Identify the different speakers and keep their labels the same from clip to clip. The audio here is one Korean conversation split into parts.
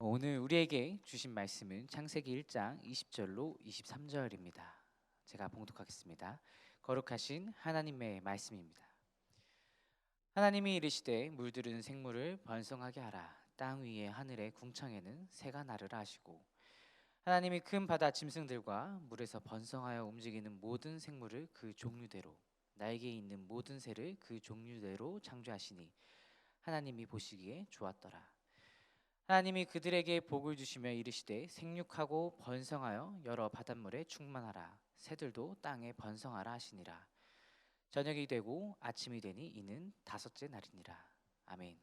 Speaker 1: 오늘 우리에게 주신 말씀은 창세기 1장 20절로 23절입니다. 제가 봉독하겠습니다. 거룩하신 하나님의 말씀입니다. 하나님이 이르시되 물들은 생물을 번성하게 하라. 땅 위에 하늘의 궁창에는 새가 나르라 하시고, 하나님이 큰 바다 짐승들과 물에서 번성하여 움직이는 모든 생물을 그 종류대로, 날개 있는 모든 새를 그 종류대로 창조하시니 하나님이 보시기에 좋았더라. 하나님이 그들에게 복을 주시며 이르시되 생육하고 번성하여 여러 바닷물에 충만하라. 새들도 땅에 번성하라 하시니라. 저녁이 되고 아침이 되니 이는 다섯째 날이니라. 아멘.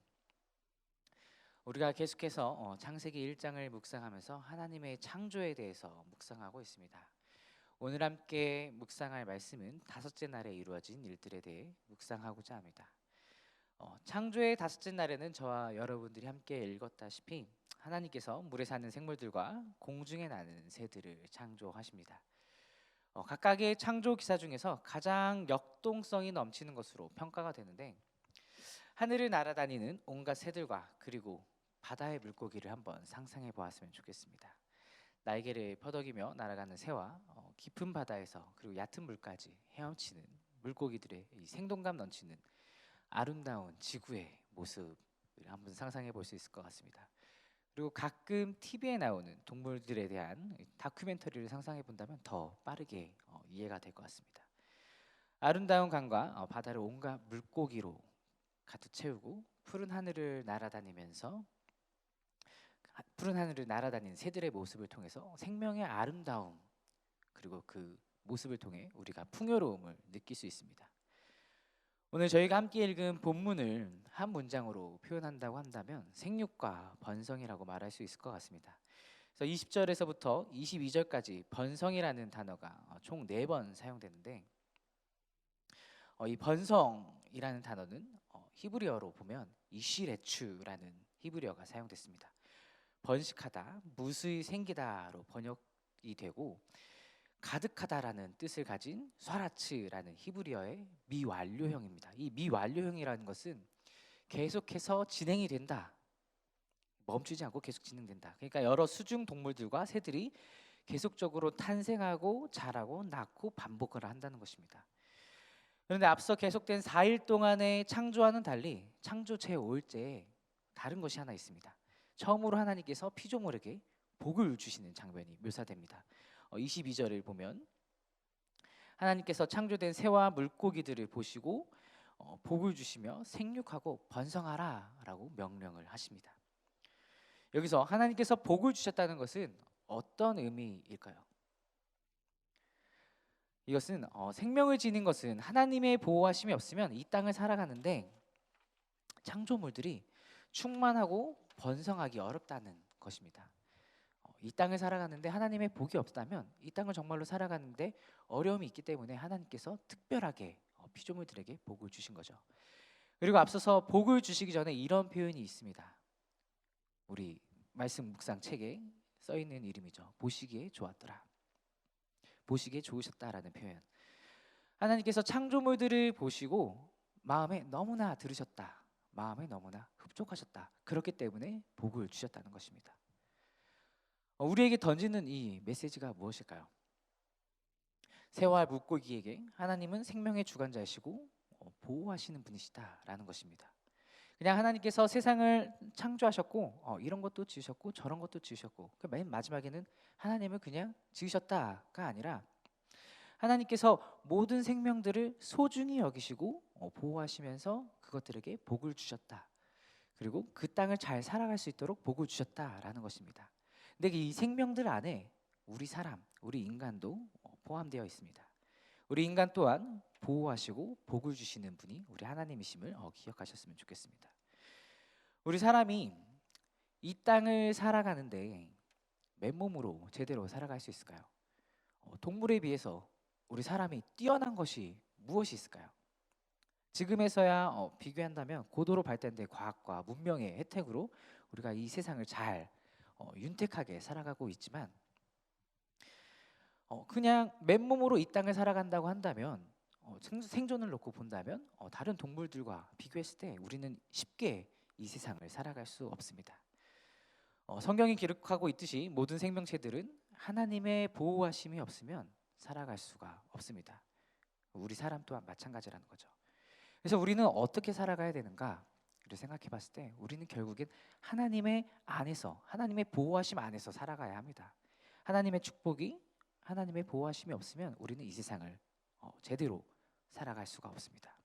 Speaker 1: 우리가 계속해서 창세기 1장을 묵상하면서 하나님의 창조에 대해서 묵상하고 있습니다. 오늘 함께 묵상할 말씀은 다섯째 날에 이루어진 일들에 대해 묵상하고자 합니다. 창조의 다섯째 날에는 저와 여러분들이 함께 읽었다시피 하나님께서 물에 사는 생물들과 공중에 나는 새들을 창조하십니다. 각각의 창조 기사 중에서 가장 역동성이 넘치는 것으로 평가가 되는데, 하늘을 날아다니는 온갖 새들과 그리고 바다의 물고기를 한번 상상해 보았으면 좋겠습니다. 날개를 퍼덕이며 날아가는 새와 깊은 바다에서 그리고 얕은 물까지 헤엄치는 물고기들의 이 생동감 넘치는 아름다운 지구의 모습을 한번 상상해 볼 수 있을 것 같습니다. 그리고 가끔 TV에 나오는 동물들에 대한 다큐멘터리를 상상해 본다면 더 빠르게 이해가 될 것 같습니다. 아름다운 강과 바다를 온갖 물고기로 가득 채우고 푸른 하늘을 날아다니는 새들의 모습을 통해서 생명의 아름다움, 그리고 그 모습을 통해 우리가 풍요로움을 느낄 수 있습니다. 오늘 저희가 함께 읽은 본문을 한 문장으로 표현한다고 한다면 생육과 번성이라고 말할 수 있을 것 같습니다. 그래서 20절에서부터 22절까지 번성이라는 단어가 총 4번 사용되는데, 이 번성이라는 단어는 히브리어로 보면 이시레추라는 히브리어가 사용됐습니다. 번식하다, 무수히 생기다로 번역이 되고, 가득하다라는 뜻을 가진 쏴라츠라는 히브리어의 미완료형입니다. 이 미완료형이라는 것은 계속해서 진행이 된다, 멈추지 않고 계속 진행된다. 그러니까 여러 수중 동물들과 새들이 계속적으로 탄생하고 자라고 낳고 반복을 한다는 것입니다. 그런데 앞서 계속된 4일 동안의 창조와는 달리 창조 제5일째에 다른 것이 하나 있습니다. 처음으로 하나님께서 피조물에게 복을 주시는 장면이 묘사됩니다. 22절을 보면 하나님께서 창조된 새와 물고기들을 보시고 복을 주시며 생육하고 번성하라 라고 명령을 하십니다. 여기서 하나님께서 복을 주셨다는 것은 어떤 의미일까요? 이것은 생명을 지닌 것은 하나님의 보호하심이 없으면 이 땅을 살아가는데 창조물들이 충만하고 번성하기 어렵다는 것입니다. 이 땅을 살아가는데 하나님의 복이 없다면 이 땅을 정말로 살아가는데 어려움이 있기 때문에 하나님께서 특별하게 피조물들에게 복을 주신 거죠. 그리고 앞서서 복을 주시기 전에 이런 표현이 있습니다. 우리 말씀 묵상 책에 써 있는 이름이죠. 보시기에 좋았더라, 보시기에 좋으셨다라는 표현. 하나님께서 창조물들을 보시고 마음에 너무나 들으셨다, 마음에 너무나 흡족하셨다, 그렇기 때문에 복을 주셨다는 것입니다. 우리에게 던지는 이 메시지가 무엇일까요? 새와 물고기에게 하나님은 생명의 주관자이시고 보호하시는 분이시다라는 것입니다. 그냥 하나님께서 세상을 창조하셨고 이런 것도 지으셨고 저런 것도 지으셨고 맨 마지막에는 하나님을 그냥 지으셨다가 아니라 하나님께서 모든 생명들을 소중히 여기시고 보호하시면서 그것들에게 복을 주셨다. 그리고 그 땅을 잘 살아갈 수 있도록 복을 주셨다라는 것입니다. 근데 이 생명들 안에 우리 사람, 우리 인간도 포함되어 있습니다. 우리 인간 또한 보호하시고 복을 주시는 분이 우리 하나님이심을 기억하셨으면 좋겠습니다. 우리 사람이 이 땅을 살아가는데 맨몸으로 제대로 살아갈 수 있을까요? 동물에 비해서 우리 사람이 뛰어난 것이 무엇이 있을까요? 지금에서야 비교한다면 고도로 발달된 과학과 문명의 혜택으로 우리가 이 세상을 잘 윤택하게 살아가고 있지만 그냥 맨몸으로 이 땅을 살아간다고 한다면 생존을 놓고 본다면 다른 동물들과 비교했을 때 우리는 쉽게 이 세상을 살아갈 수 없습니다. 성경이 기록하고 있듯이 모든 생명체들은 하나님의 보호하심이 없으면 살아갈 수가 없습니다. 우리 사람 또한 마찬가지라는 거죠. 그래서 우리는 어떻게 살아가야 되는가? 를 생각해 봤을 때 우리는 결국엔 하나님의 안에서, 하나님의 보호하심 안에서 살아가야 합니다. 하나님의 축복이, 하나님의 보호하심이 없으면 우리는 이 세상을 제대로 살아갈 수가 없습니다.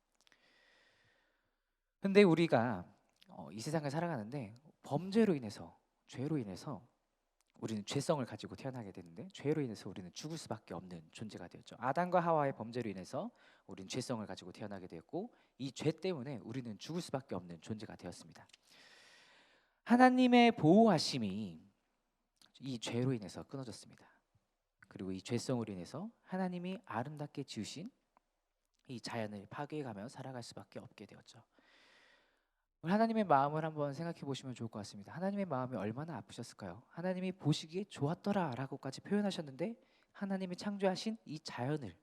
Speaker 1: 근데 우리가 이 세상을 살아가는데 범죄로 인해서, 죄로 인해서 우리는 죄성을 가지고 태어나게 되는데, 죄로 인해서 우리는 죽을 수밖에 없는 존재가 되었죠. 아담과 하와의 범죄로 인해서 우리는 죄성을 가지고 태어나게 되었고, 이 죄 때문에 우리는 죽을 수밖에 없는 존재가 되었습니다. 하나님의 보호하심이 이 죄로 인해서 끊어졌습니다. 그리고 이 죄성으로 인해서 하나님이 아름답게 지으신 이 자연을 파괴해가며 살아갈 수밖에 없게 되었죠. 하나님의 마음을 한번 생각해 보시면 좋을 것 같습니다. 하나님의 마음이 얼마나 아프셨을까요? 하나님이 보시기에 좋았더라라고까지 표현하셨는데, 하나님이 창조하신 이 자연을,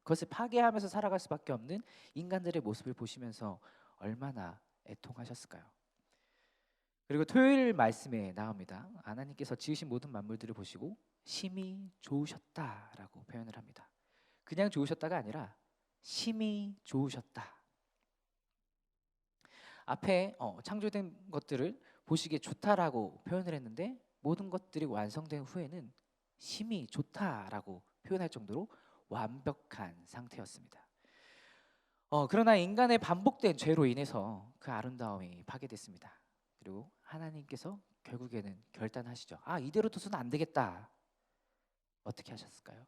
Speaker 1: 그것을 파괴하면서 살아갈 수밖에 없는 인간들의 모습을 보시면서 얼마나 애통하셨을까요? 그리고 토요일 말씀에 나옵니다. 하나님께서 지으신 모든 만물들을 보시고 심히 좋으셨다라고 표현을 합니다. 그냥 좋으셨다가 아니라 심히 좋으셨다. 앞에 창조된 것들을 보시기에 좋다라고 표현을 했는데, 모든 것들이 완성된 후에는 심히 좋다라고 표현할 정도로 완벽한 상태였습니다. 그러나 인간의 반복된 죄로 인해서 그 아름다움이 파괴됐습니다. 그리고 하나님께서 결국에는 결단하시죠. 이대로 둬서는 안 되겠다. 어떻게 하셨을까요?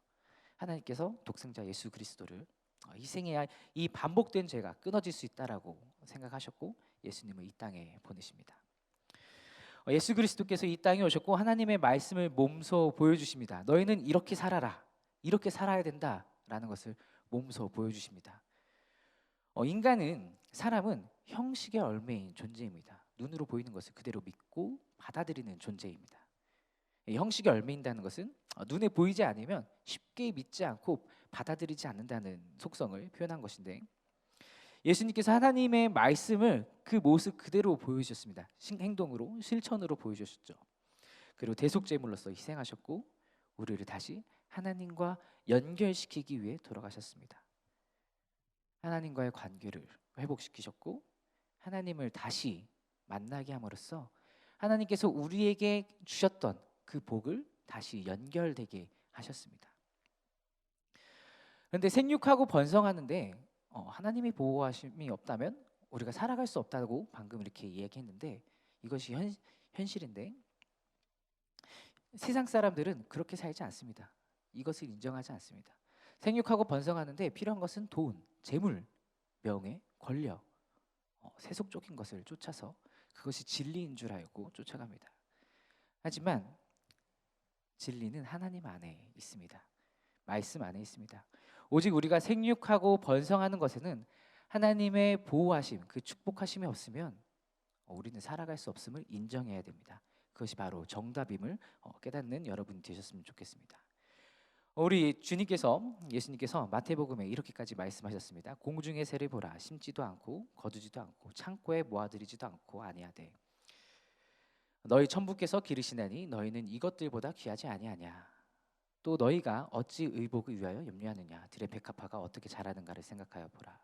Speaker 1: 하나님께서 독생자 예수 그리스도를 희생해야 이 반복된 죄가 끊어질 수 있다라고 생각하셨고, 예수님을 이 땅에 보내십니다. 예수 그리스도께서 이 땅에 오셨고 하나님의 말씀을 몸소 보여주십니다. 너희는 이렇게 살아라, 이렇게 살아야 된다라는 것을 몸소 보여주십니다. 사람은 형식의 얼매인 존재입니다. 눈으로 보이는 것을 그대로 믿고 받아들이는 존재입니다. 형식의 얼매인다는 것은 눈에 보이지 않으면 쉽게 믿지 않고 받아들이지 않는다는 속성을 표현한 것인데, 예수님께서 하나님의 말씀을 그 모습 그대로 보여주셨습니다. 행동으로, 실천으로 보여주셨죠. 그리고 대속제물로서 희생하셨고 우리를 다시 하나님과 연결시키기 위해 돌아가셨습니다. 하나님과의 관계를 회복시키셨고 하나님을 다시 만나게 함으로써 하나님께서 우리에게 주셨던 그 복을 다시 연결되게 하셨습니다. 그런데 생육하고 번성하는데 하나님의 보호하심이 없다면 우리가 살아갈 수 없다고 방금 이렇게 이야기했는데, 이것이 현실인데 세상 사람들은 그렇게 살지 않습니다. 이것을 인정하지 않습니다. 생육하고 번성하는데 필요한 것은 돈, 재물, 명예, 권력, 세속적인 것을 쫓아서 그것이 진리인 줄 알고 쫓아갑니다. 하지만 진리는 하나님 안에 있습니다. 말씀 안에 있습니다. 오직 우리가 생육하고 번성하는 것에는 하나님의 보호하심, 그 축복하심이 없으면 우리는 살아갈 수 없음을 인정해야 됩니다. 그것이 바로 정답임을 깨닫는 여러분이 되셨으면 좋겠습니다. 우리 예수님께서 마태복음에 이렇게까지 말씀하셨습니다. 공중의 새를 보라, 심지도 않고 거두지도 않고 창고에 모아들이지도 않고 아니하되 너희 천부께서 기르시나니 너희는 이것들보다 귀하지 아니하냐. 또 너희가 어찌 의복을 위하여 염려하느냐. 들의 백합화가 어떻게 자라는가를 생각하여 보라.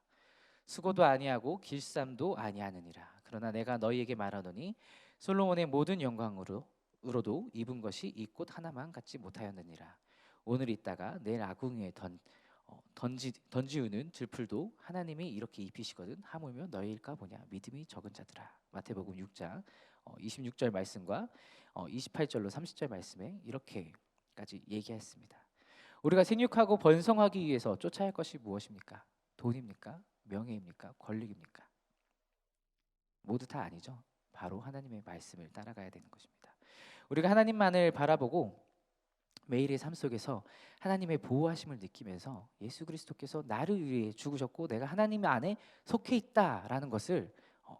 Speaker 1: 수고도 아니하고 길쌈도 아니하느니라. 그러나 내가 너희에게 말하노니 솔로몬의 모든 영광으로도 입은 것이 이 꽃 하나만 갖지 못하였느니라. 오늘 있다가 내일 아궁이에 던지우는 들풀도 하나님이 이렇게 입히시거든 하물며 너희일까 보냐. 믿음이 적은 자들아. 마태복음 6장 26절 말씀과 28절로 30절 말씀에 이렇게까지 얘기했습니다. 우리가 생육하고 번성하기 위해서 쫓아야 할 것이 무엇입니까? 돈입니까? 명예입니까? 권력입니까? 모두 다 아니죠. 바로 하나님의 말씀을 따라가야 되는 것입니다. 우리가 하나님만을 바라보고 매일의 삶 속에서 하나님의 보호하심을 느끼면서 예수 그리스도께서 나를 위해 죽으셨고 내가 하나님 안에 속해 있다라는 것을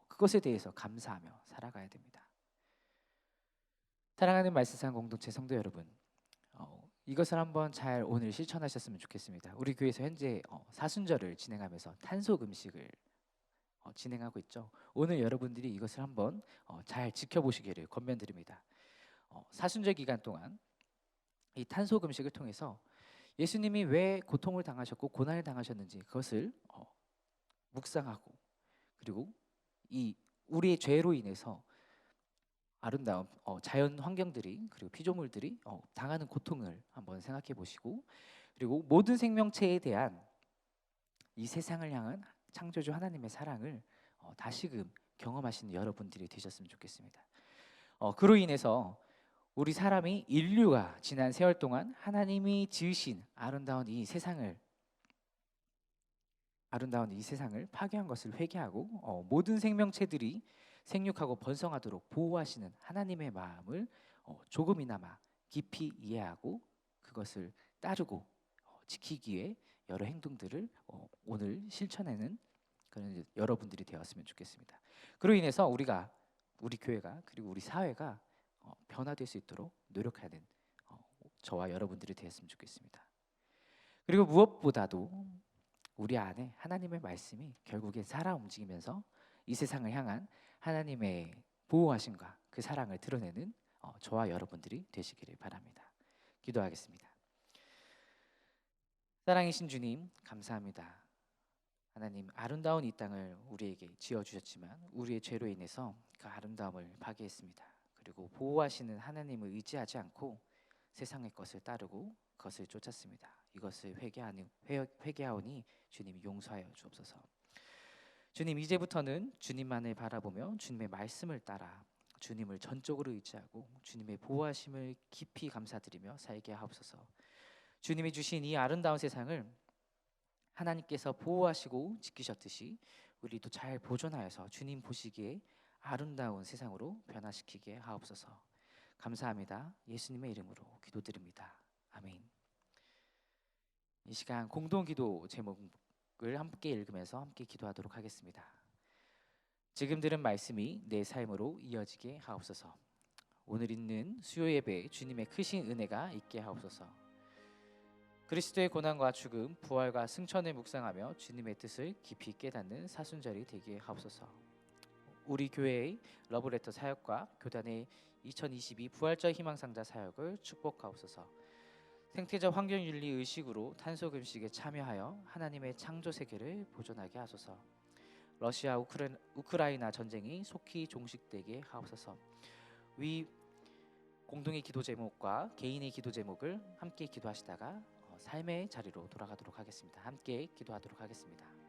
Speaker 1: 그것에 대해서 감사하며 살아가야 됩니다. 사랑하는 말씀상 공동체 성도 여러분, 이것을 한번 잘 오늘 실천하셨으면 좋겠습니다. 우리 교회에서 현재 사순절을 진행하면서 탄속 음식을 진행하고 있죠. 오늘 여러분들이 이것을 한번 잘 지켜보시기를 권면드립니다. 사순절 기간 동안 이 탄소 금식을 통해서 예수님이 왜 고통을 당하셨고 고난을 당하셨는지 그것을 묵상하고, 그리고 이 우리의 죄로 인해서 아름다운 자연 환경들이, 그리고 피조물들이 당하는 고통을 한번 생각해 보시고, 그리고 모든 생명체에 대한 이 세상을 향한 창조주 하나님의 사랑을 다시금 경험하시는 여러분들이 되셨으면 좋겠습니다. 그로 인해서 우리 사람이, 인류가 지난 세월 동안 하나님이 지으신 아름다운 이 세상을 파괴한 것을 회개하고 모든 생명체들이 생육하고 번성하도록 보호하시는 하나님의 마음을 조금이나마 깊이 이해하고 그것을 따르고 지키기 위해 여러 행동들을 오늘 실천하는 그런 여러분들이 되었으면 좋겠습니다. 그로 인해서 우리 교회가, 그리고 우리 사회가 변화될 수 있도록 노력하는 저와 여러분들이 되었으면 좋겠습니다. 그리고 무엇보다도 우리 안에 하나님의 말씀이 결국엔 살아 움직이면서 이 세상을 향한 하나님의 보호하심과 그 사랑을 드러내는 저와 여러분들이 되시기를 바랍니다. 기도하겠습니다. 사랑이신 주님, 감사합니다. 하나님, 아름다운 이 땅을 우리에게 지어주셨지만 우리의 죄로 인해서 그 아름다움을 파괴했습니다. 그리고 보호하시는 하나님을 의지하지 않고 세상의 것을 따르고 그것을 쫓았습니다. 이것을 회개하오니 주님 용서하여 주옵소서. 주님, 이제부터는 주님만을 바라보며 주님의 말씀을 따라 주님을 전적으로 의지하고 주님의 보호하심을 깊이 감사드리며 살게 하옵소서. 주님이 주신 이 아름다운 세상을 하나님께서 보호하시고 지키셨듯이 우리도 잘 보존하여서 주님 보시기에 아름다운 세상으로 변화시키게 하옵소서. 감사합니다. 예수님의 이름으로 기도드립니다. 아멘. 이 시간 공동기도 제목을 함께 읽으면서 함께 기도하도록 하겠습니다. 지금 들은 말씀이 내 삶으로 이어지게 하옵소서. 오늘 있는 수요 예배에 주님의 크신 은혜가 있게 하옵소서. 그리스도의 고난과 죽음, 부활과 승천을 묵상하며 주님의 뜻을 깊이 깨닫는 사순절이 되게 하옵소서. 우리 교회의 러브레터 사역과 교단의 2022 부활절 희망상자 사역을 축복하옵소서. 생태적 환경윤리 의식으로 탄소 금식에 참여하여 하나님의 창조 세계를 보존하게 하소서. 러시아 우크라이나 전쟁이 속히 종식되게 하옵소서. 위 공동의 기도 제목과 개인의 기도 제목을 함께 기도하시다가 삶의 자리로 돌아가도록 하겠습니다. 함께 기도하도록 하겠습니다.